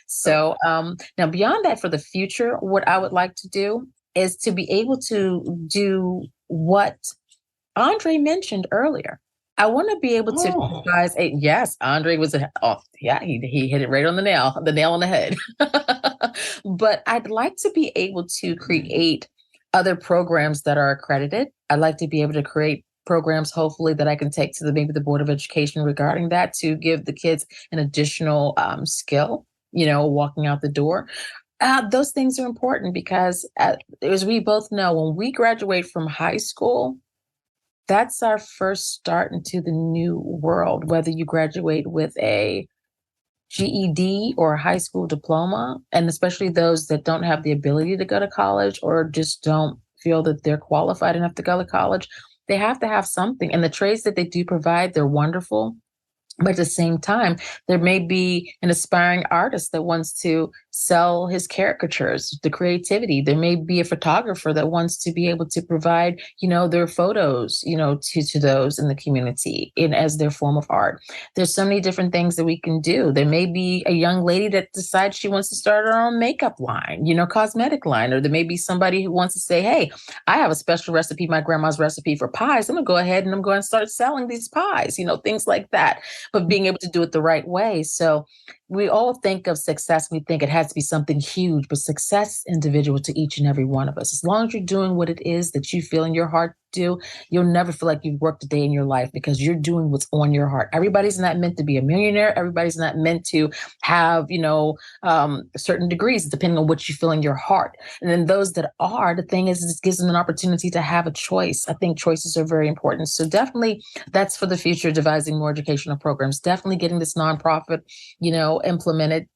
So now beyond that, for the future, what I would like to do is to be able to do what Andre mentioned earlier. I want to be able to devise yes, Andre was he hit it right on the nail on the head. But I'd like to be able to create other programs that are accredited. I'd like to be able to create programs, hopefully, that I can take to maybe the Board of Education regarding that, to give the kids an additional skill, walking out the door. Those things are important, because as we both know, when we graduate from high school, that's our first start into the new world, whether you graduate with a GED or a high school diploma, and especially those that don't have the ability to go to college or just don't feel that they're qualified enough to go to college. They have to have something. And the trades that they do provide, they're wonderful. But at the same time, there may be an aspiring artist that wants to sell his caricatures, the creativity. There may be a photographer that wants to be able to provide, their photos, to those in the community as their form of art. There's so many different things that we can do. There may be a young lady that decides she wants to start her own makeup line, cosmetic line. Or there may be somebody who wants to say, hey, I have a special recipe, my grandma's recipe for pies. I'm going to go ahead and I'm going to start selling these pies, things like that. but being able to do it the right way. So we all think of success, we think it has to be something huge, but success is individual to each and every one of us. As long as you're doing what it is that you feel in your heart to do, you'll never feel like you've worked a day in your life because you're doing what's on your heart. Everybody's not meant to be a millionaire. Everybody's not meant to have, certain degrees, depending on what you feel in your heart. And then those that are, the thing is, it gives them an opportunity to have a choice. I think choices are very important. So definitely that's for the future, devising more educational programs, definitely getting this nonprofit, implemented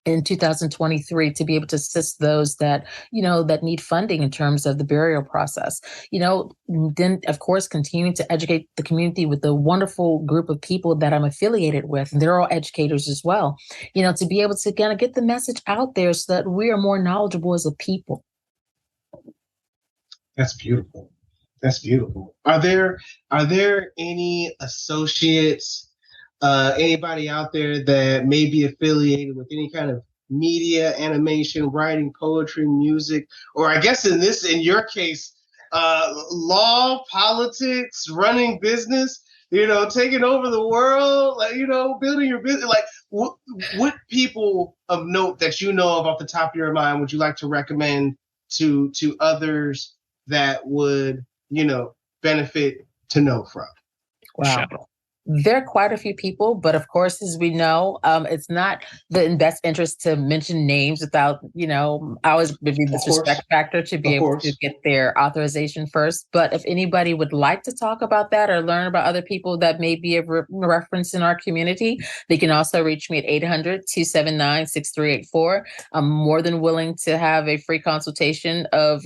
in 2023 to be able to assist those that, that need funding in terms of the burial process. Then of course, continuing to educate the community with the wonderful group of people that I'm affiliated with. And they're all educators as well, to be able to kind of get the message out there so that we are more knowledgeable as a people. That's beautiful. That's beautiful. Are there any associates, anybody out there that may be affiliated with any kind of media, animation, writing, poetry, music, or I guess in your case, law, politics, running business, taking over the world, building your business? Like, what people of note that you know of off the top of your mind would you like to recommend to others that would, benefit to know from? Wow. There are quite a few people, but of course, as we know, it's not in best interest to mention names without, I always would be this respect factor to be able to get their authorization first. But if anybody would like to talk about that or learn about other people that may be a reference in our community, they can also reach me at 800-279-6384. I'm more than willing to have a free consultation of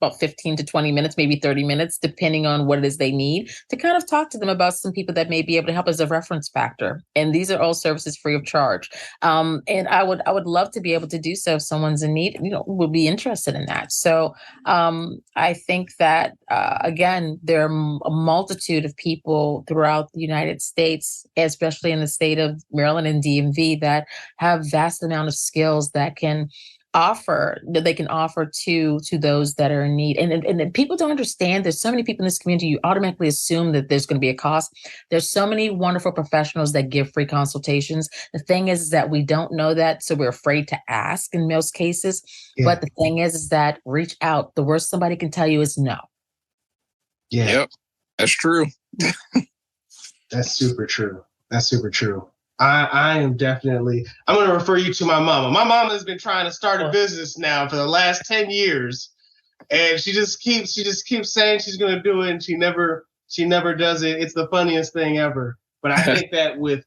about 15 to 20 minutes, maybe 30 minutes, depending on what it is they need, to kind of talk to them about some people that may be able to help as a reference factor. And these are all services free of charge. And I would love to be able to do so if someone's in need, would be interested in that. So I think that, again, there are a multitude of people throughout the United States, especially in the state of Maryland and DMV, that have vast amount of skills that they can offer to those that are in need. And people don't understand, there's so many people in this community, you automatically assume that there's going to be a cost. There's so many wonderful professionals that give free consultations. The thing is that we don't know that, so we're afraid to ask in most cases. Yeah. But the thing is that reach out. The worst somebody can tell you is no. Yeah. Yep. That's true. That's super true. That's super true. I am definitely, I'm going to refer you to my mama. My mama has been trying to start a business now for the last 10 years. And she just keeps saying she's going to do it. And she never does it. It's the funniest thing ever. But I think that with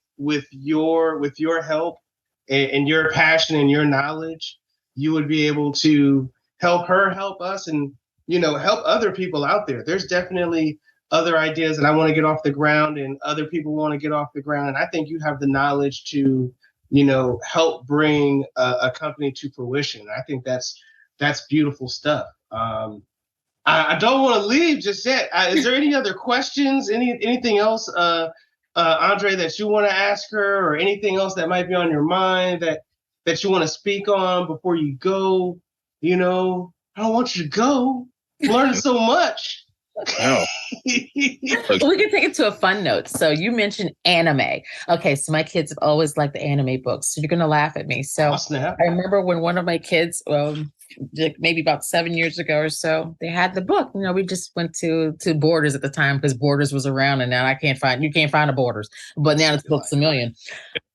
your help and your passion and your knowledge, you would be able to help her, help us, and, help other people out there. There's definitely other ideas that I want to get off the ground and other people want to get off the ground. And I think you have the knowledge to, help bring a company to fruition. I think that's beautiful stuff. I don't want to leave just yet. Is there any other questions? Anything else, Andre, that you want to ask her, or anything else that might be on your mind that you want to speak on before you go? I don't want you to go. I'm learning so much. Oh. We can take it to a fun note. So you mentioned anime. Okay, so my kids have always liked the anime books. So you're going to laugh at me. So I remember when one of my kids, maybe about 7 years ago or so, they had the book. We just went to Borders at the time because Borders was around, and now you can't find a Borders. But now it's Books A Million.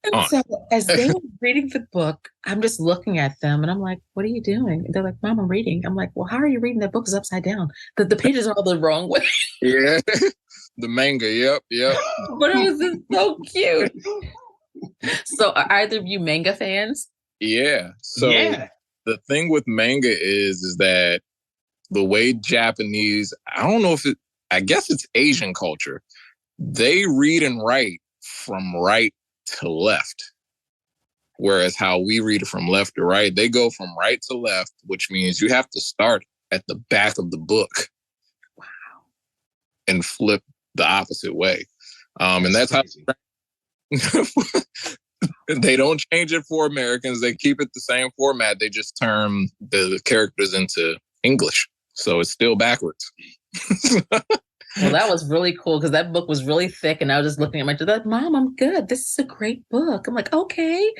And so as they were reading the book, I'm just looking at them and I'm like, what are you doing? And they're like, Mom, I'm reading. I'm like, well, how are you reading? That book is upside down. The pages are all the wrong way. Yeah. The manga. Yep. But it was just so cute. So are either of you manga fans? Yeah. So the thing with manga is that the way Japanese, I don't know I guess it's Asian culture. They read and write from right to left. Whereas how we read it from left to right, they go from right to left, which means you have to start at the back of the book. Wow. And flip the opposite way. And that's crazy. How they don't change it for Americans. They keep it the same format. They just turn the characters into English. So it's still backwards. Well, that was really cool because that book was really thick, and I was just looking at my like, Mom, I'm good. This is a great book. I'm like, okay.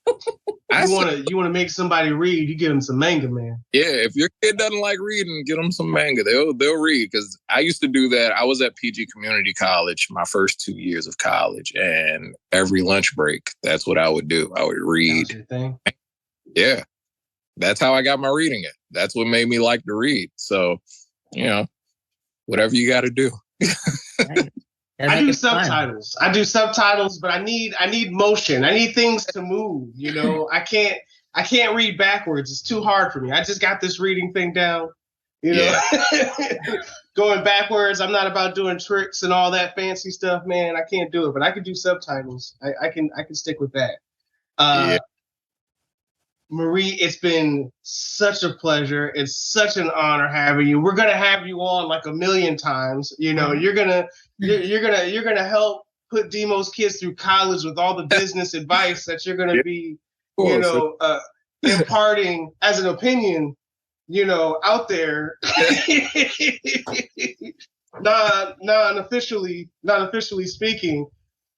You want to make somebody read, you give them some manga, man. Yeah, if your kid doesn't like reading, get them some manga. They'll read, because I used to do that. I was at PG Community College my first 2 years of college, and every lunch break, that's what I would do. I would read. That's your thing? Yeah, that's how I got my reading it. That's what made me like to read. So, whatever you got to do. Right. I do subtitles. I do subtitles, but I need motion. I need things to move. I can't read backwards. It's too hard for me. I just got this reading thing down. Going backwards. I'm not about doing tricks and all that fancy stuff, man. I can't do it, but I can do subtitles. I can stick with that. Marie, it's been such a pleasure. It's such an honor having you. We're gonna have you on like a million times. You're gonna help put Demo's kids through college with all the business advice that you're gonna be, imparting as an opinion, out there. not officially speaking,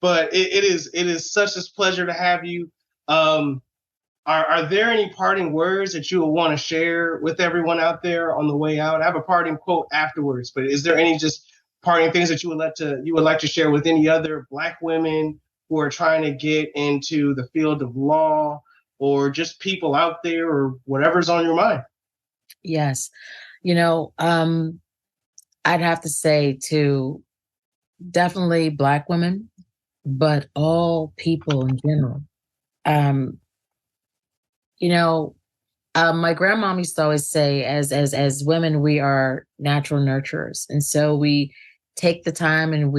but it is such a pleasure to have you. Are there any parting words that you would want to share with everyone out there on the way out? I have a parting quote afterwards, but is there any just parting things that you would like to share with any other Black women who are trying to get into the field of law, or just people out there, or whatever's on your mind? Yes. I'd have to say to definitely Black women, but all people in general. My grandmom used to always say, as women, we are natural nurturers. And so we take the time, and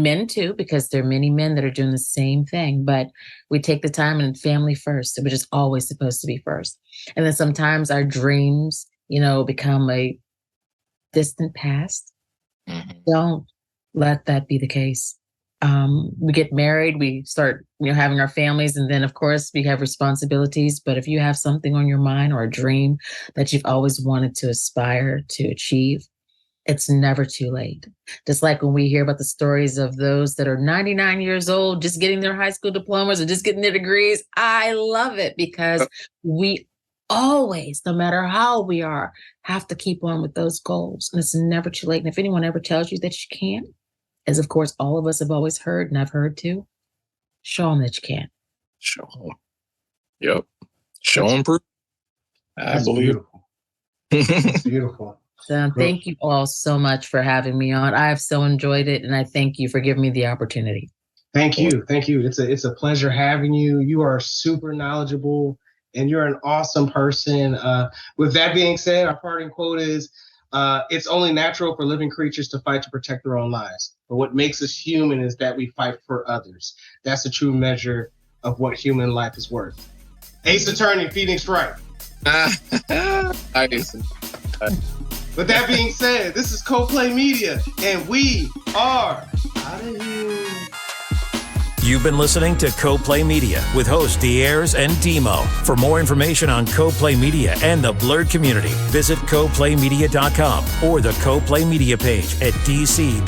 men too, because there are many men that are doing the same thing, but we take the time, and family first, which is always supposed to be first. And then sometimes our dreams, become a distant past. Mm-hmm. Don't let that be the case. We get married, we start, having our families, and then of course we have responsibilities. But if you have something on your mind, or a dream that you've always wanted to aspire to achieve, it's never too late. Just like when we hear about the stories of those that are 99 years old, just getting their high school diplomas or just getting their degrees. I love it, because we always, no matter how we are, have to keep on with those goals. And it's never too late. And if anyone ever tells you that you can't, as of course all of us have always heard, and I've heard too, show them that you can. Show them. Yep. Show them proof. I believe. Beautiful. Beautiful. So thank you all so much for having me on. I have so enjoyed it, and I thank you for giving me the opportunity. Thank you. Thank you. It's a pleasure having you. You are super knowledgeable, and you're an awesome person. With that being said, our parting quote is, it's only natural for living creatures to fight to protect their own lives. But what makes us human is that we fight for others. That's the true measure of what human life is worth. Ace Attorney, Phoenix Wright. With that being said, this is Co-Play Media, and we are out of here. You've been listening to Co-Play Media with hosts Diers and Demo. For more information on Co-Play Media and the Blerd community, visit coplaymedia.com or the Co-Play Media page at dc.radio.gov.